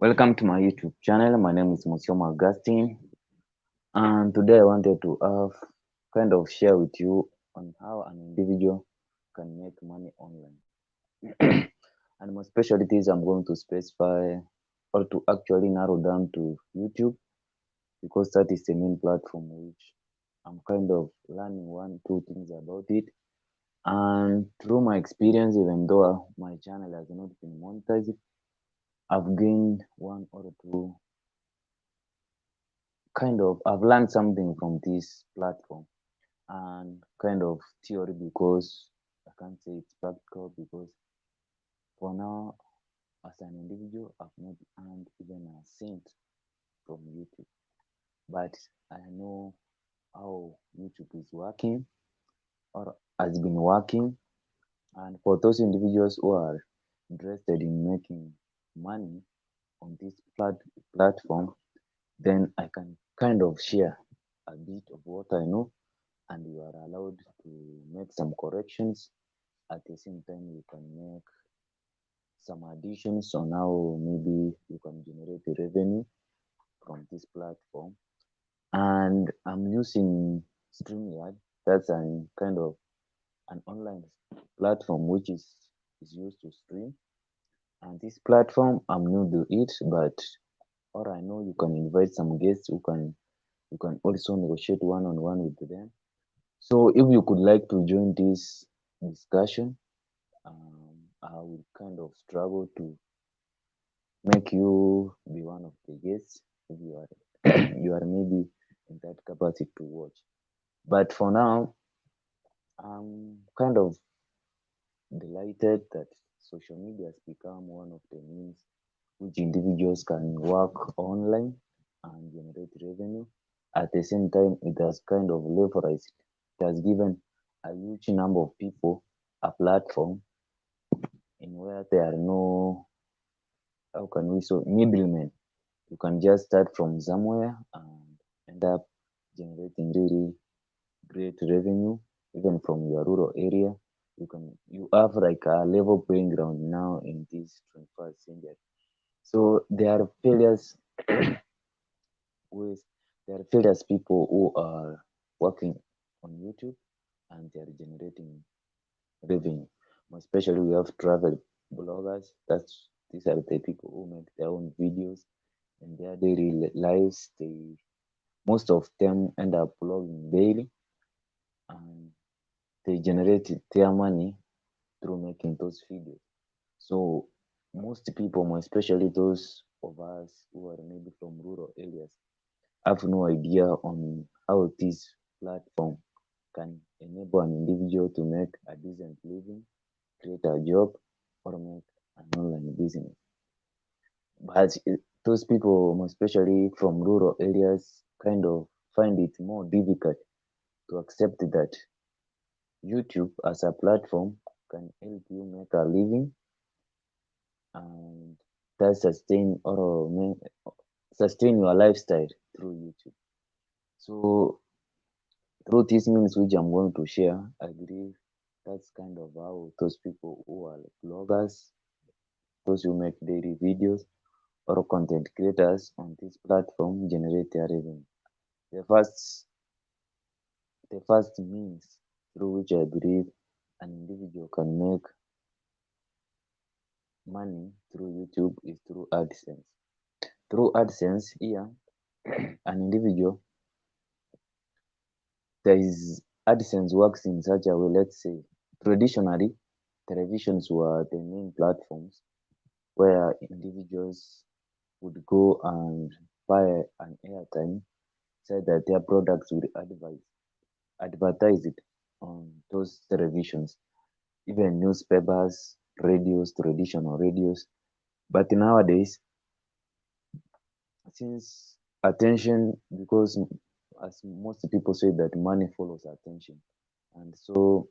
Welcome to my YouTube channel. My name is Musioma Augustine, and today I wanted to share with you on how an individual can make money online. And more specialties I'm going to specify or to actually narrow down to YouTube because that is the main platform which I'm kind of learning one, two things about it. And through my experience, even though my channel has not been monetized, I've gained one or two I've learned something from this platform and kind of theory because I can't say it's practical because for now as an individual I've not earned even a cent from YouTube. But I know how YouTube is working or has been working, and for those individuals who are interested in making money on this platform, then I can kind of share a bit of what I know, and you are allowed to make some corrections. At the same time, you can make some additions on how maybe you can generate the revenue from this platform. And I'm using StreamYard. That's an kind of an online platform which is used to stream. And this platform, I'm new to it, but or I know you can invite some guests who can you can also negotiate one on one with them. So if you could like to join this discussion, I will kind of struggle to make you be one of the guests if you are you are maybe in that capacity to watch. But for now, I'm kind of delighted that social media has become one of the means which individuals can work online and generate revenue. At the same time, it has kind of leveraged, it has given a huge number of people a platform in where there are no, how can we so, middlemen. You can just start from somewhere and end up generating really great revenue, even from your rural area. You have like a level playing ground now in this 21st century. So there are failures with there are failures people who are working on YouTube and they are generating revenue. More especially we have travel bloggers. These are the people who make their own videos in their daily lives. Most of them end up blogging daily and they generate their money through making those videos. So most people, more especially those of us who are maybe from rural areas, have no idea on how this platform can enable an individual to make a decent living, create a job, or make an online business. But those people, more especially from rural areas, kind of find it more difficult to accept that YouTube as a platform can help you make a living and thus sustain your lifestyle through YouTube. So through these means which I'm going to share, I believe that's kind of how those people who are like bloggers, those who make daily videos, or content creators on this platform generate their revenue. The first, the first means through which I believe an individual can make money through YouTube is through AdSense. Through AdSense, here, an individual, there is AdSense works in such a way, let's say, traditionally, televisions were the main platforms where individuals would go and buy an airtime, said that their products would advertise it on those televisions, even newspapers, radios, traditional radios. But nowadays, since attention, because as most people say that money follows attention, and so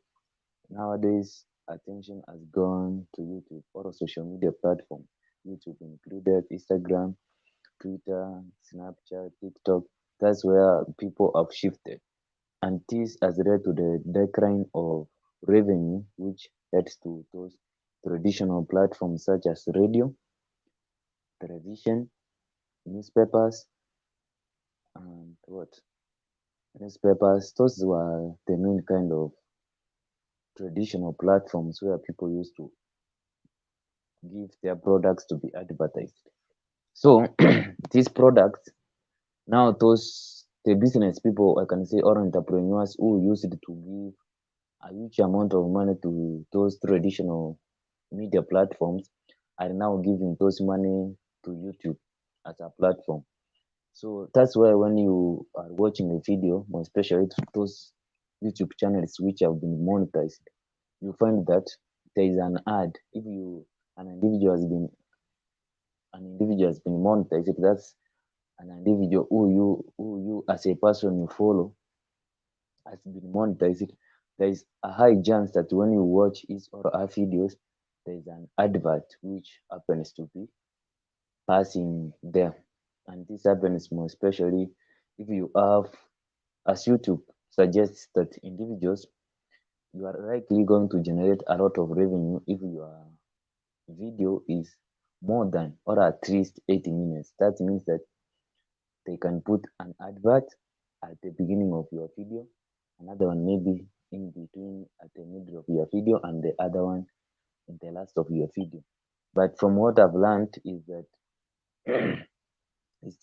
nowadays attention has gone to YouTube or a social media platform. YouTube included Instagram, Twitter, Snapchat, TikTok. That's where people have shifted. And this has led to the decline of revenue, which heads to those traditional platforms such as radio television, newspapers, and what? Newspapers, those were the main kind of traditional platforms where people used to give their products to be advertised. So these products, now those the business people, I can say, or entrepreneurs who used to give a huge amount of money to those traditional media platforms are now giving those money to YouTube as a platform. So that's why when you are watching a video, more especially those YouTube channels which have been monetized, you find that there is an ad. If you an individual has been monetized, that's an individual who you as a person you follow has been monetized. There is a high chance that when you watch his or her videos, there is an advert which happens to be passing there. And this happens more especially if you have, as YouTube suggests that individuals, you are likely going to generate a lot of revenue if your video is more than or at least 80 minutes. That means that they can put an advert at the beginning of your video, another one maybe in between at the middle of your video, and the other one in the last of your video. But from what I've learned is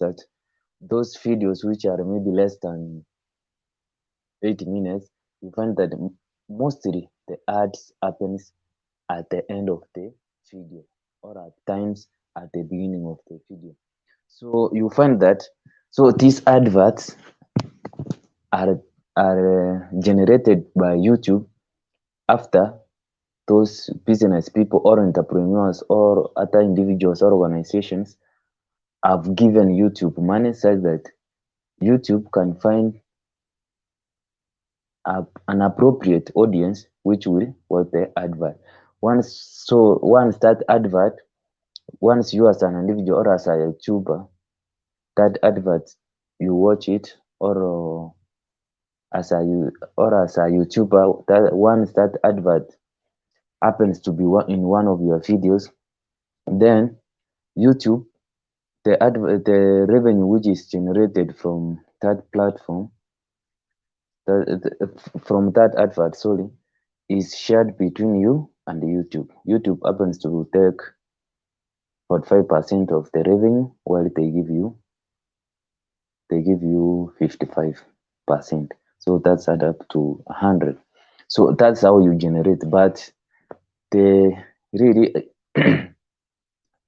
that those videos which are maybe less than 80 minutes, you find that mostly the ads happens at the end of the video or at times at the beginning of the video. So you find that these adverts are generated by YouTube after those business people or entrepreneurs or other individuals or organizations have given YouTube money such that YouTube can find an appropriate audience which will watch the advert. Once that advert, once you as an individual or as a YouTuber, that advert you watch it, or as a YouTuber, that once that advert happens to be in one of your videos, then YouTube, the revenue which is generated from that platform, from that advert, sorry, is shared between you and YouTube. YouTube happens to take 45% of the revenue, while they give you 55%. So that's add up to 100. So that's how you generate. But the really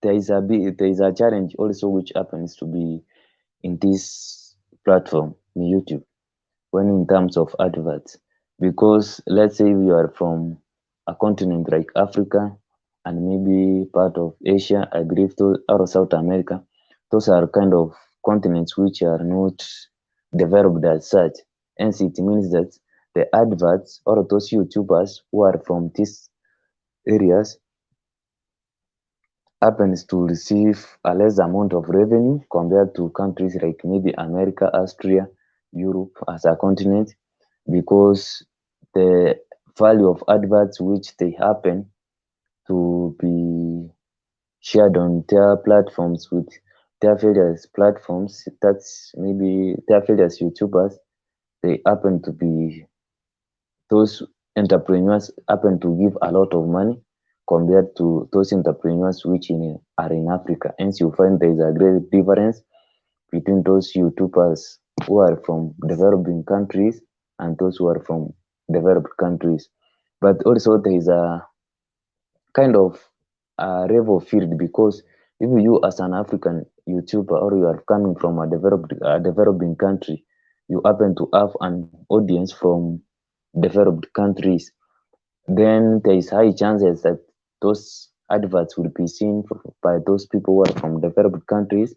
there is a challenge also which happens to be in this platform, in YouTube, when in terms of adverts. Because let's say we are from a continent like Africa and maybe part of Asia, I believe, or South America, those are kind of continents which are not developed as such. Hence, it means that the adverts or those YouTubers who are from these areas happens to receive a less amount of revenue compared to countries like maybe America, Austria, Europe as a continent, because the value of adverts which they happen to be shared on their platforms with their various platforms, that's maybe their various YouTubers, they happen to be, those entrepreneurs happen to give a lot of money compared to those entrepreneurs which are in Africa. Hence, you find there is a great difference between those YouTubers who are from developing countries and those who are from developed countries. But also, there is a kind of a level field, because if you as an African YouTuber or you are coming from a developing country, you happen to have an audience from developed countries, then there is high chances that those adverts will be seen by those people who are from developed countries,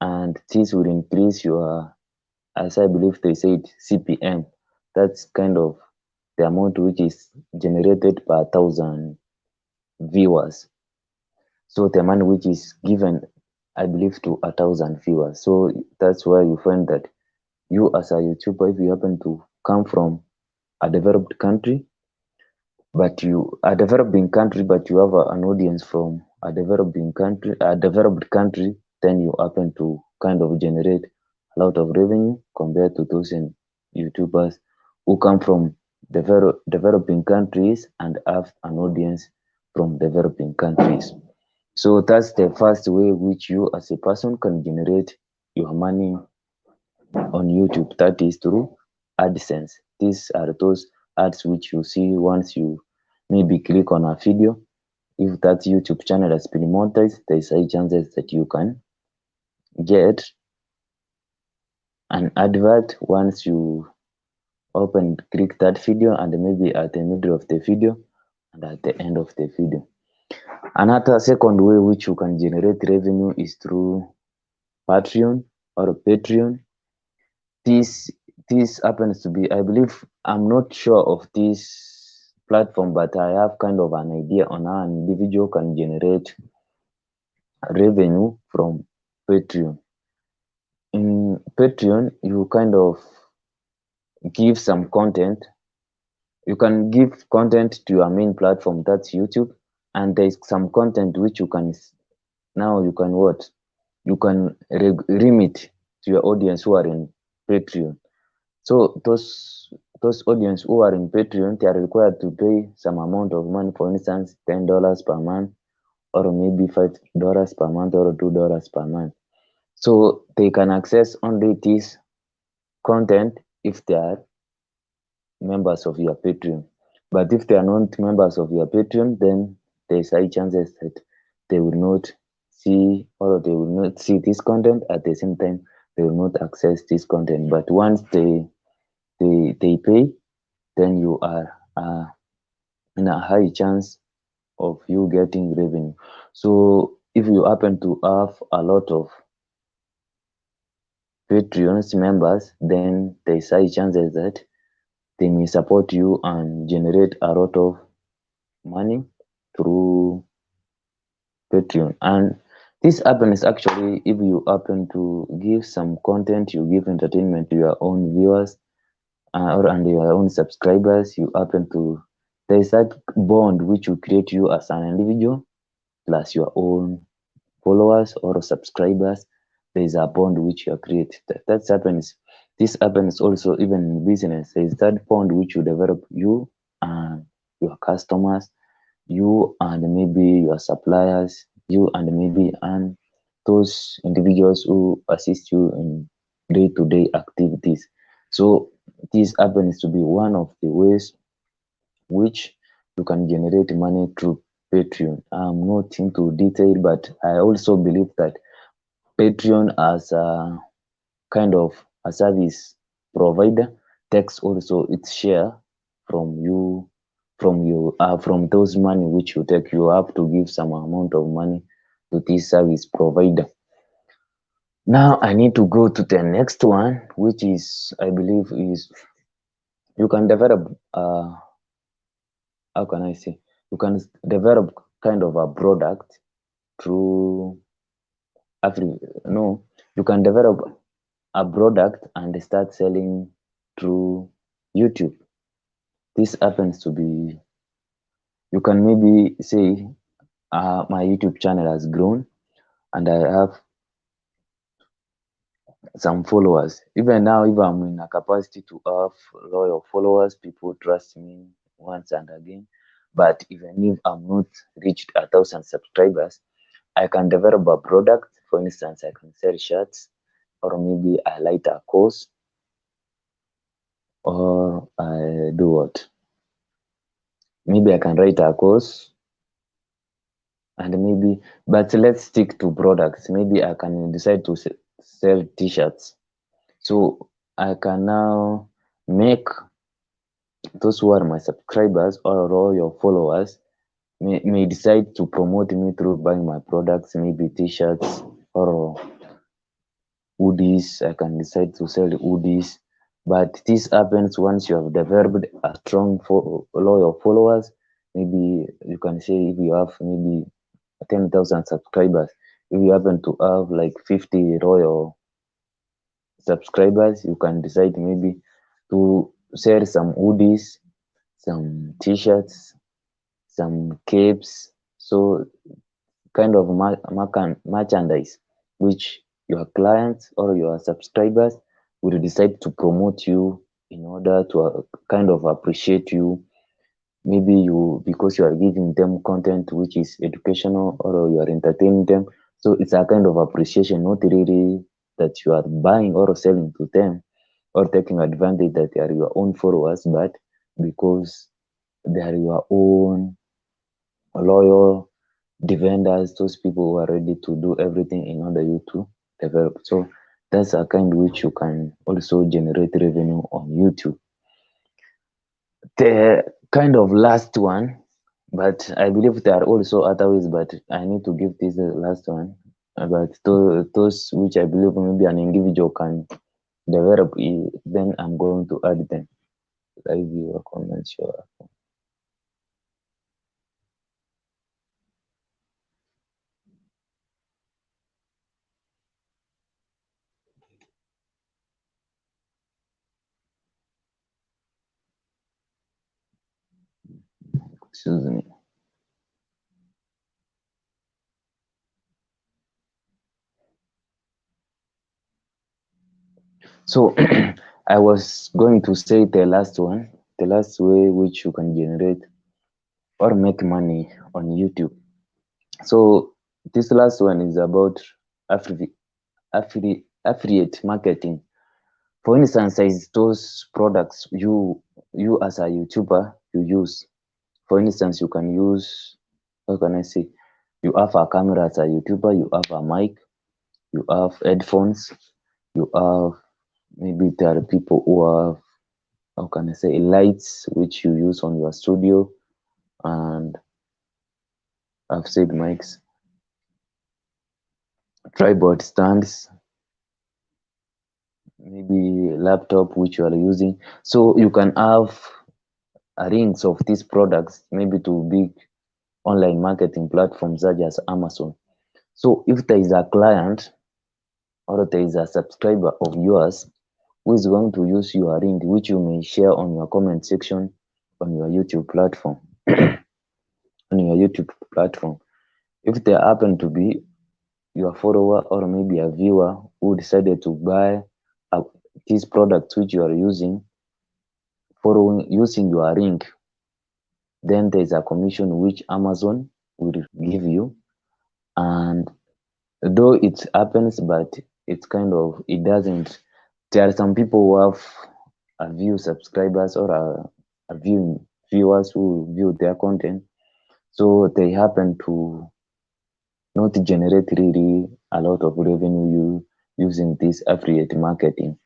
and this will increase your, as I believe they said, CPM. That's kind of the amount which is generated per thousand viewers. So the money which is given, I believe, to 1,000 viewers. So that's why you find that you as a YouTuber, if you happen to come from a developed country, but you are developing country, but you have an audience from a developed country, then you happen to kind of generate a lot of revenue compared to those in YouTubers who come from developing countries and have an audience from developing countries. So that's the first way which you as a person can generate your money on YouTube. That is through AdSense. These are those ads which you see once you maybe click on a video. If that YouTube channel has been monetized, there is high chances that you can get an advert once you click that video, and maybe at the middle of the video and at the end of the video. Another second way which you can generate revenue is through Patreon or Patreon. This this happens to be, I believe, I'm not sure of this platform, but I have kind of an idea on how an individual can generate revenue from Patreon. In Patreon, you kind of give some content. You can give content to your main platform, that's YouTube, and there is some content which now you can what? You can remit to your audience who are in Patreon. So those audience who are in Patreon, they are required to pay some amount of money, for instance, $10 per month, or maybe $5 per month, or $2 per month. So they can access only this content if they are members of your Patreon. But if they are not members of your Patreon, then there's high chances that they will not see this content. At the same time, they will not access this content. But once they pay, then you are in a high chance of you getting revenue. So if you happen to have a lot of Patreon's members, then there's high chances that they may support you and generate a lot of money through Patreon. And this happens actually if you happen to give some content, you give entertainment to your own viewers, and your own subscribers. You happen to There is that bond which will create you as an individual plus your own followers or subscribers. There is a bond which you create. That happens. This happens also even in business. There is that bond which you develop, you and your customers, you and maybe your suppliers, you and maybe and those individuals who assist you in day-to-day activities. So this happens to be one of the ways which you can generate money through Patreon. I'm not into detail, but I also believe that Patreon as a kind of a service provider takes also its share from you, from those money which you take. You have to give some amount of money to this service provider. Now I need to go to the next one, which is, I believe, is you can develop how can I say, you can develop kind of a product through no, you can develop a product and start selling through YouTube. This happens to be, you can maybe say, my YouTube channel has grown and I have some followers. Even now, if I'm in a capacity to have loyal followers, people trust me once and again. But even if I'm not reached 1,000 subscribers, I can develop a product. For instance, I can sell shirts, or maybe I light a course, or I do what? Maybe I can write a course, and maybe, but let's stick to products. Maybe I can decide to sell t-shirts. So I can now make those who are my subscribers or all your followers may decide to promote me through buying my products, maybe t-shirts or hoodies. I can decide to sell hoodies. But this happens once you have developed a strong loyal followers. Maybe you can say if you have maybe 10,000 subscribers, if you happen to have like 50 loyal subscribers, you can decide maybe to sell some hoodies, some t-shirts, some capes. So kind of merchandise which your clients or your subscribers will decide to promote you in order to kind of appreciate you. Maybe you, because you are giving them content which is educational or you are entertaining them, so it's a kind of appreciation, not really that you are buying or selling to them or taking advantage that they are your own followers, but because they are your own loyal defenders, those people who are ready to do everything in order you to develop. So that's a kind which you can also generate revenue on YouTube. The kind of last one, but I believe there are also other ways, but I need to give this the last one. But those which I believe maybe an individual can develop, then I'm going to add them. Leave your comments. Sure. Excuse me. So I was going to say the last one, the last way which you can generate or make money on YouTube. So this last one is about affiliate marketing. For instance, there is those products you as a YouTuber you use. For instance, you can use, how can I say, you have a camera as a YouTuber, you have a mic, you have headphones, you have, maybe there are people who have, how can I say, lights which you use on your studio, and I've said mics, tripod stands, maybe laptop which you are using. So you can have rings of these products, maybe to big online marketing platforms such as Amazon. So if there is a client or there is a subscriber of yours who is going to use your link, which you may share on your comment section on your YouTube platform, on your YouTube platform, if there happen to be your follower or maybe a viewer who decided to buy uh, these products which you are using, following using your link, then there's a commission which Amazon will give you. And though it happens, but it's kind of, it doesn't, there are some people who have a view subscribers or a view viewers who view their content, so they happen to not generate really a lot of revenue using this affiliate marketing.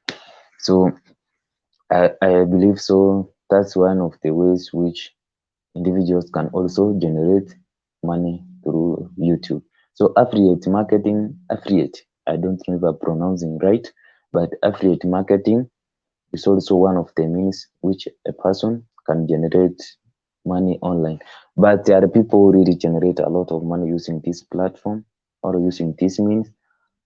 So I believe so that's one of the ways which individuals can also generate money through YouTube. So affiliate marketing, affiliate, I don't know if I'm pronouncing right, but affiliate marketing is also one of the means which a person can generate money online. But there are people who really generate a lot of money using this platform or using this means.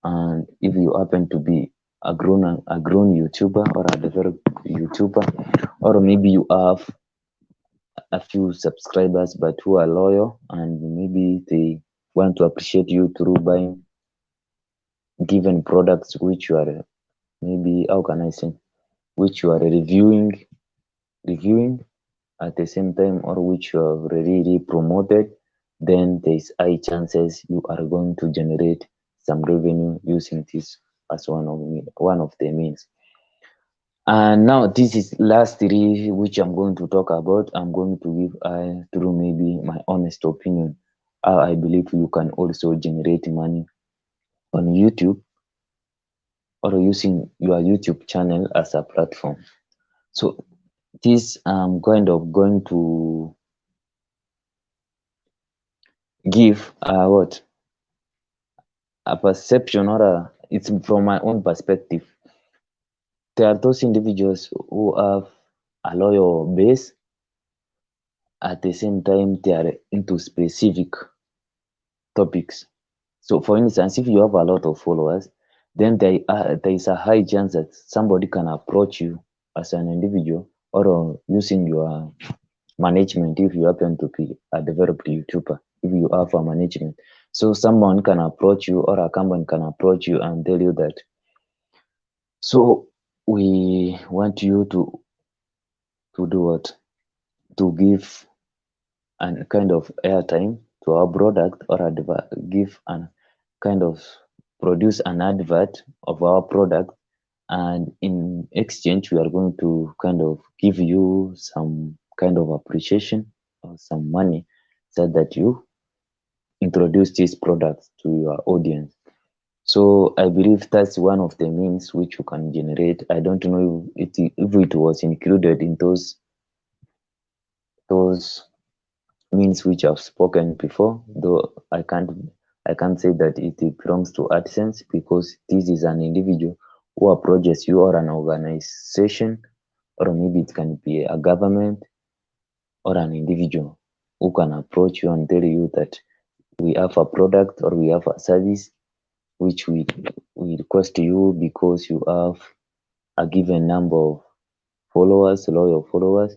And if you happen to be a grown YouTuber or a developed YouTuber, or maybe you have a few subscribers but who are loyal and maybe they want to appreciate you through buying given products which you are, maybe, how can I say, which you are reviewing at the same time, or which you have really promoted, then there's high chances you are going to generate some revenue using this as one of the means. And now this is last three which I'm going to talk about. I'm going to give through maybe my honest opinion how I believe you can also generate money on YouTube or using your YouTube channel as a platform. So this I'm kind of going to give what a perception, or it's from my own perspective. There are those individuals who have a loyal base, at the same time they are into specific topics. So for instance, if you have a lot of followers, then there is a high chance that somebody can approach you as an individual, or using your management if you happen to be a developed YouTuber, if you have a management. So someone can approach you or a company can approach you and tell you that, so we want you to do what? To give an kind of airtime to our product, or give an kind of produce an advert of our product, and in exchange we are going to kind of give you some kind of appreciation or some money, so that you introduce this product to your audience. So I believe that's one of the means which you can generate. I don't know if it was included in those means which I've spoken before, though I can't say that it belongs to AdSense, because this is an individual who approaches you, or an organization, or maybe it can be a government or an individual who can approach you and tell you that we have a product or we have a service which we request you, because you have a given number of followers, loyal followers.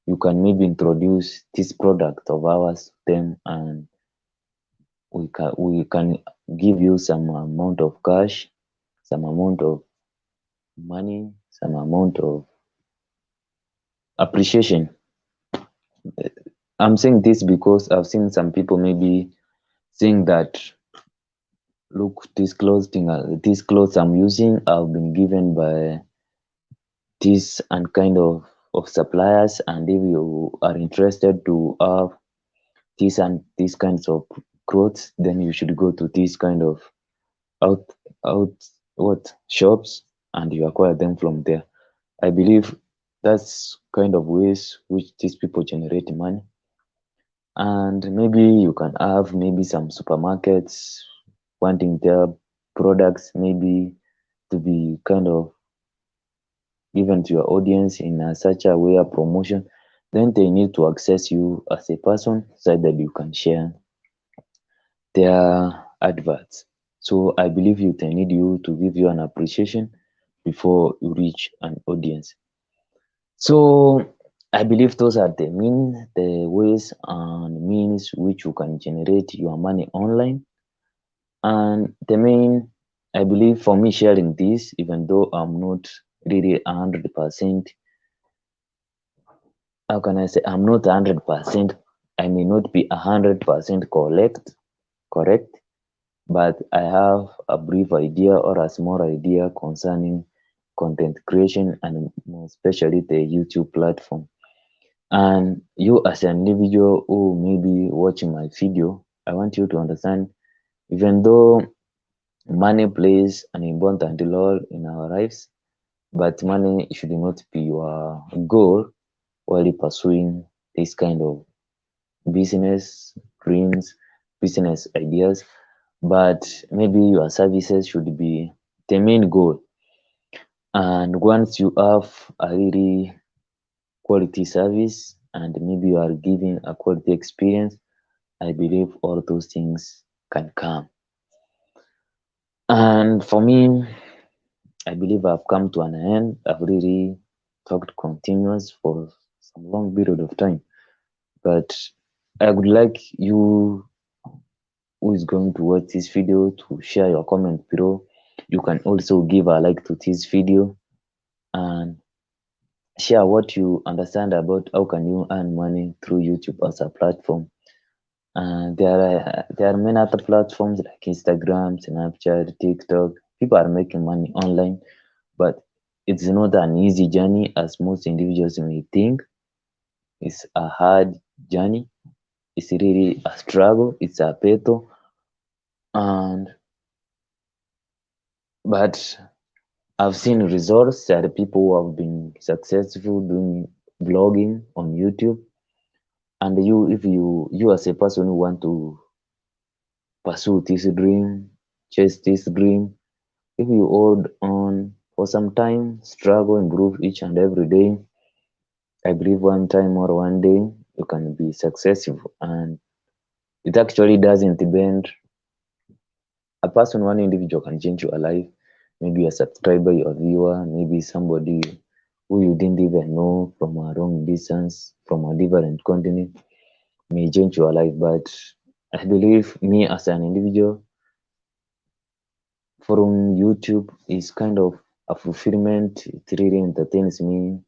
You can maybe introduce this product of ours to them, and we can give you some amount of cash, some amount of money, some amount of appreciation. I'm saying this because I've seen some people maybe saying that, look, these clothes I'm using have been given by this and kind of suppliers, and if you are interested to have this and these kinds of clothes, then you should go to this kind of out out what shops, and you acquire them from there. I believe that's kind of ways which these people generate money. And maybe you can have maybe some supermarkets wanting their products maybe to be kind of given to your audience in such a way, a promotion. Then they need to access you as a person so that you can share their adverts. So I believe they need you to give you an appreciation before you reach an audience. So I believe those are the ways and means which you can generate your money online. And the main, I believe, for me sharing this, even though I'm not really 100%, how can I say, I'm not 100%, I may not be 100% correct, but I have a brief idea or a small idea concerning content creation, and more especially the YouTube platform. And you, as an individual who may be watching my video, I want you to understand, even though money plays an important role in our lives, but money should not be your goal while pursuing this kind of business dreams, business ideas, but maybe your services should be the main goal. And once you have a really quality service, and maybe you are giving a quality experience, I believe all those things can come. And for me, I believe I've come to an end. I've really talked continuous for some long period of time. But I would like you who is going to watch this video to share your comment below. You can also give a like to this video and share what you understand about how can you earn money through YouTube as a platform. And there are many other platforms like Instagram, Snapchat, TikTok. People are making money online, but it's not an easy journey as most individuals may think. It's a hard journey. It's really a struggle. It's a battle, and but I've seen results. There are people who have been successful doing vlogging on YouTube. And if you as a person who want to pursue this dream, chase this dream, if you hold on for some time, struggle, improve each and every day, I believe one time or one day you can be successful. And it actually doesn't depend. A person, one individual can change your life. Maybe a subscriber, your viewer, maybe somebody who you didn't even know from a long distance, from a different continent, may change your life. But I believe me as an individual from YouTube is kind of a fulfillment. It really entertains me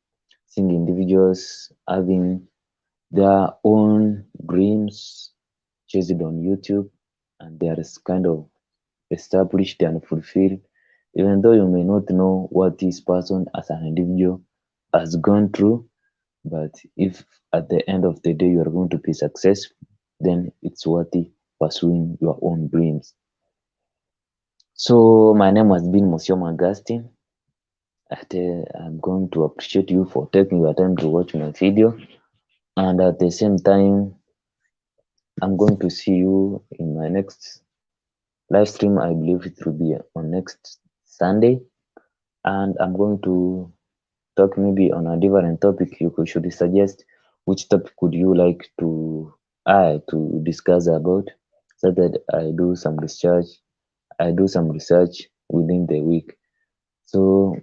seeing individuals having their own dreams chased on YouTube, and they are kind of established and fulfilled, even though you may not know what this person as an individual has gone through. But if at the end of the day you are going to be successful, then it's worthy pursuing your own dreams. So my name has been Monsieur Augustine. I'm going to appreciate you for taking your time to watch my video. And at the same time, I'm going to see you in my next live stream. I believe it will be on next Sunday. And I'm going to talk maybe on a different topic. You should suggest which topic would you like to discuss about, so that I do some research within the week. So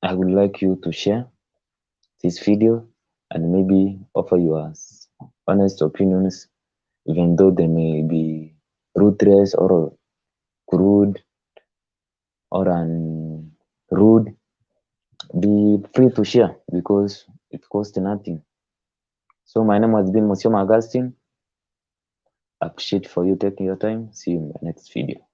I would like you to share this video and maybe offer your honest opinions, even though they may be ruthless or crude or rude. Be free to share because it costs nothing. So my name has been Monsieur Augustine. Appreciate for you taking your time. See you in the next video.